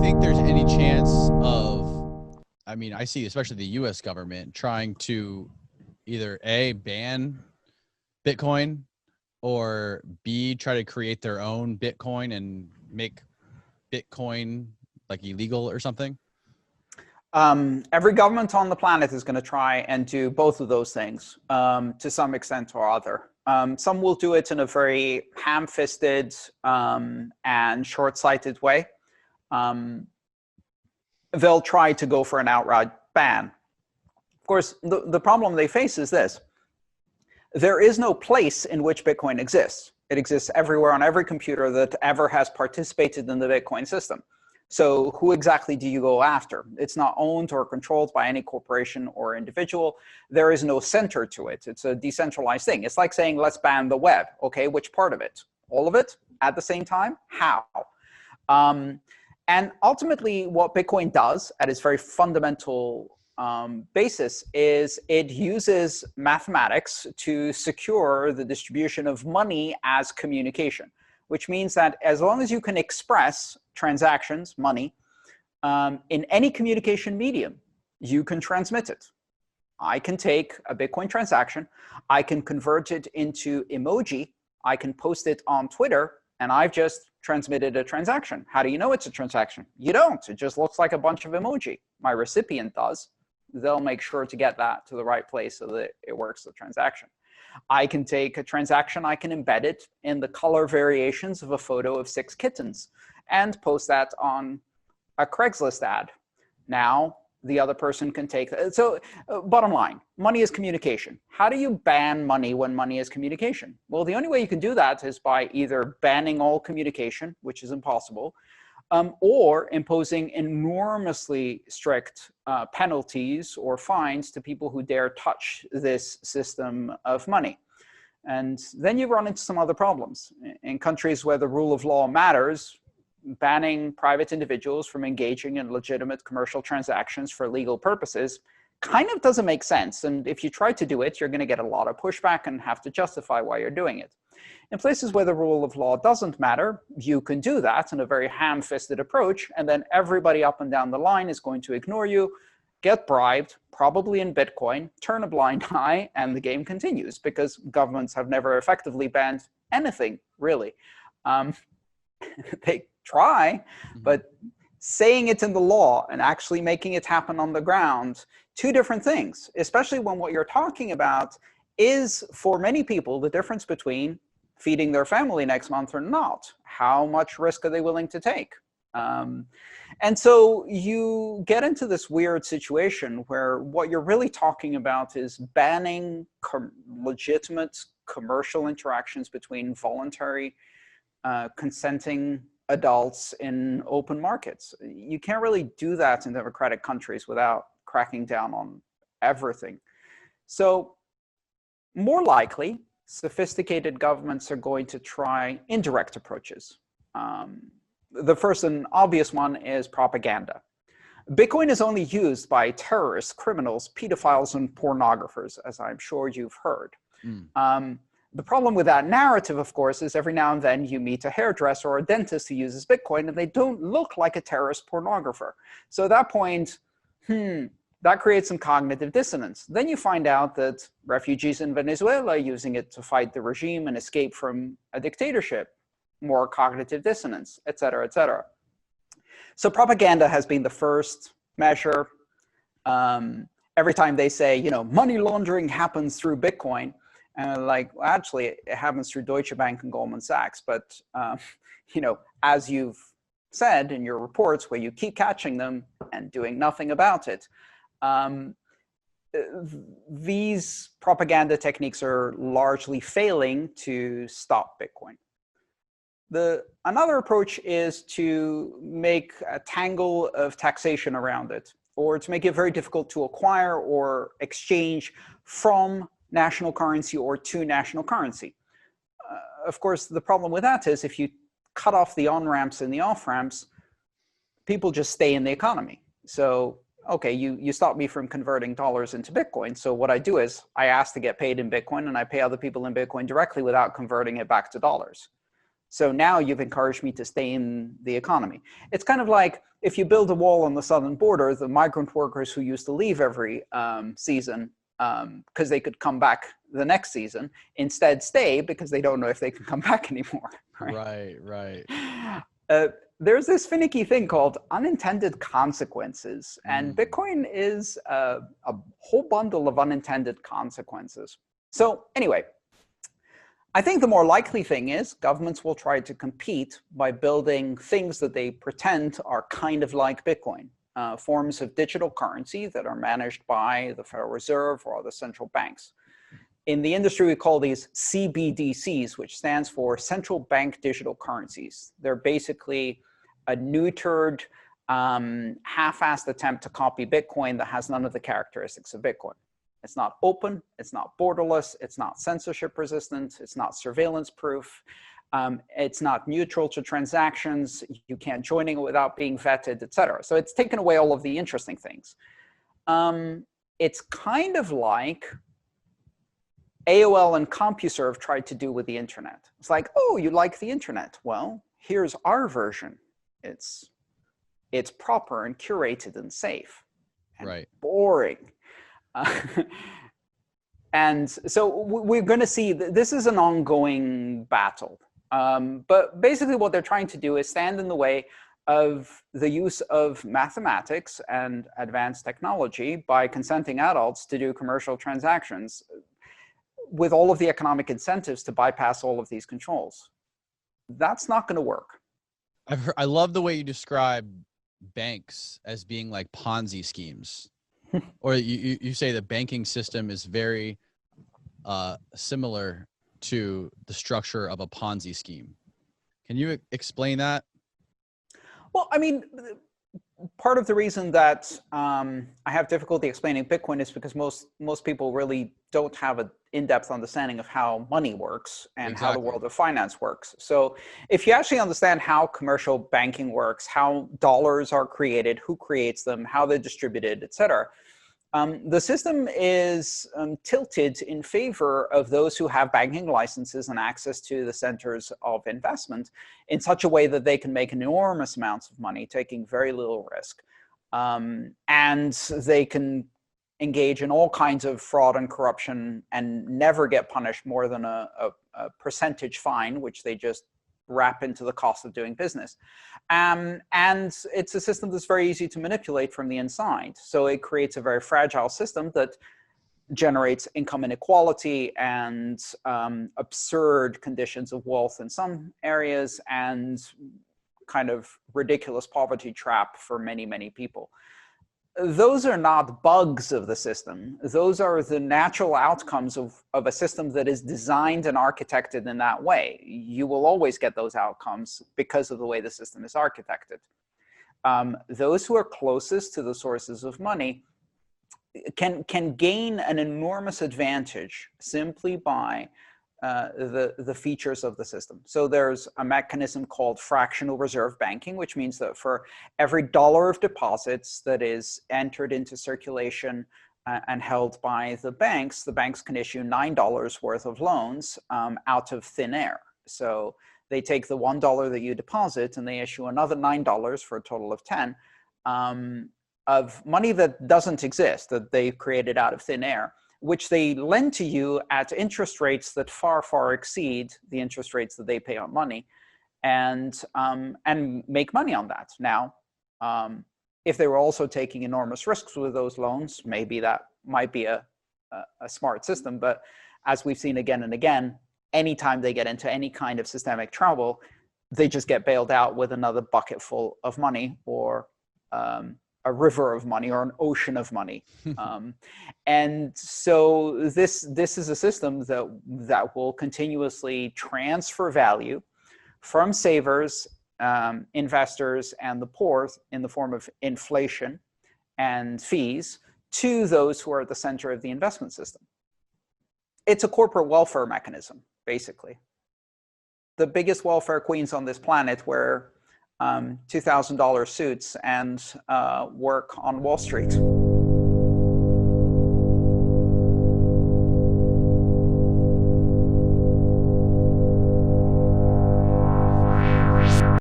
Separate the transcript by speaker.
Speaker 1: think there's any chance of, I mean, I see especially the US government trying to either A, ban Bitcoin, or B, try to create their own Bitcoin and make Bitcoin like illegal or something?
Speaker 2: Every government on the planet is going to try and do both of those things to some extent or other. Some will do it in a very ham-fisted and short-sighted way. They'll try to go for an outright ban. Of course, the problem they face is this. There is no place in which Bitcoin exists. It exists everywhere on every computer that ever has participated in the Bitcoin system. So who exactly do you go after? It's not owned or controlled by any corporation or individual. There is no center to it. It's a decentralized thing. It's like saying, let's ban the web. Okay, which part of it? All of it at the same time? How? And ultimately, what Bitcoin does at its very fundamental basis is it uses mathematics to secure the distribution of money as communication, which means that as long as you can express transactions, money, in any communication medium, you can transmit it. I can take a Bitcoin transaction, I can convert it into emoji, I can post it on Twitter, and I've just transmitted a transaction. How do you know it's a transaction? You don't. It just looks like a bunch of emoji. My recipient does. They'll make sure to get that to the right place so that it works the transaction. I can take a transaction, I can embed it in the color variations of a photo of 6 kittens and post that on a Craigslist ad. Now, the other person can take that. So bottom line, money is communication. How do you ban money when money is communication? Well, the only way you can do that is by either banning all communication, which is impossible, or imposing enormously strict penalties or fines to people who dare touch this system of money. And then you run into some other problems. In countries where the rule of law matters, banning private individuals from engaging in legitimate commercial transactions for legal purposes kind of doesn't make sense. And if you try to do it, you're going to get a lot of pushback and have to justify why you're doing it. In places where the rule of law doesn't matter, you can do that in a very ham-fisted approach, and then everybody up and down the line is going to ignore you, get bribed, probably in Bitcoin, turn a blind eye, and the game continues because governments have never effectively banned anything, really. They try, but saying it in the law and actually making it happen on the ground, two different things, especially when what you're talking about is, for many people, the difference between feeding their family next month or not. How much risk are they willing to take? And so you get into this weird situation where what you're really talking about is banning legitimate commercial interactions between voluntary, consenting adults in open markets. You can't really do that in democratic countries without cracking down on everything. So more likely, sophisticated governments are going to try indirect approaches. The first and obvious one is propaganda. Bitcoin is only used by terrorists, criminals, pedophiles, and pornographers, as I'm sure you've heard. The problem with that narrative, of course, is every now and then you meet a hairdresser or a dentist who uses Bitcoin, and they don't look like a terrorist pornographer. So at that point, that creates some cognitive dissonance. Then you find out that refugees in Venezuela are using it to fight the regime and escape from a dictatorship. More cognitive dissonance, et cetera, et cetera. So propaganda has been the first measure. Every time they say, you know, money laundering happens through Bitcoin, like, well, actually, it happens through Deutsche Bank and Goldman Sachs. But, you know, as you've said in your reports, where you keep catching them and doing nothing about it, these propaganda techniques are largely failing to stop Bitcoin. Another approach is to make a tangle of taxation around it, or to make it very difficult to acquire or exchange from national currency or to national currency. Of course, the problem with that is if you cut off the on-ramps and the off-ramps, people just stay in the economy. So, okay, you stop me from converting dollars into Bitcoin. So what I do is I ask to get paid in Bitcoin, and I pay other people in Bitcoin directly without converting it back to dollars. So now you've encouraged me to stay in the economy. It's kind of like if you build a wall on the southern border, the migrant workers who used to leave every season because they could come back the next season instead stay because they don't know if they can come back anymore.
Speaker 1: Right.
Speaker 2: There's this finicky thing called unintended consequences, and Bitcoin is a whole bundle of unintended consequences. So anyway, I think the more likely thing is governments will try to compete by building things that they pretend are kind of like Bitcoin, forms of digital currency that are managed by the Federal Reserve or other central banks. In the industry, we call these CBDCs, which stands for central bank digital currencies. They're basically a neutered, half-assed attempt to copy Bitcoin that has none of the characteristics of Bitcoin. It's not open, it's not borderless, it's not censorship resistant, it's not surveillance proof, it's not neutral to transactions, you can't join it without being vetted, etc. So it's taken away all of the interesting things. It's kind of like AOL and CompuServe tried to do with the internet. It's like, oh, you like the internet? Well, here's our version. It's proper and curated and safe and boring. And so we're going to see this is an ongoing battle. But basically what they're trying to do is stand in the way of the use of mathematics and advanced technology by consenting adults to do commercial transactions with all of the economic incentives to bypass all of these controls. That's not going to work.
Speaker 1: I love the way you describe banks as being like Ponzi schemes. Or you say the banking system is very similar to the structure of a Ponzi scheme. Can you explain that?
Speaker 2: Well, I mean, part of the reason that I have difficulty explaining Bitcoin is because most people really don't have an in-depth understanding of how money works and how the world of finance works. So if you actually understand how commercial banking works, how dollars are created, who creates them, how they're distributed, et cetera, the system is tilted in favor of those who have banking licenses and access to the centers of investment in such a way that they can make enormous amounts of money, taking very little risk. And they can engage in all kinds of fraud and corruption and never get punished more than a percentage fine, which they just wrap into the cost of doing business. And it's a system that's very easy to manipulate from the inside. So it creates a very fragile system that generates income inequality and absurd conditions of wealth in some areas and kind of ridiculous poverty trap for many, many people. Those are not bugs of the system. Those are the natural outcomes of a system that is designed and architected in that way. You will always get those outcomes because of the way the system is architected. Those who are closest to the sources of money can gain an enormous advantage simply by the features of the system. So there's a mechanism called fractional reserve banking, which means that for every dollar of deposits that is entered into circulation and held by the banks can issue $9 worth of loans out of thin air. So they take the $1 that you deposit and they issue another $9 for a total of 10 of money that doesn't exist, that they've created out of thin air, which they lend to you at interest rates that far, far exceed the interest rates that they pay on money, and make money on that. Now, if they were also taking enormous risks with those loans, maybe that might be a smart system. But as we've seen again and again, anytime they get into any kind of systemic trouble, they just get bailed out with another bucket full of money or a river of money or an ocean of money. And so this is a system that will continuously transfer value from savers, investors, and the poor in the form of inflation and fees to those who are at the center of the investment system. It's a corporate welfare mechanism, basically. The biggest welfare queens on this planet wear $2,000 suits and work on Wall Street.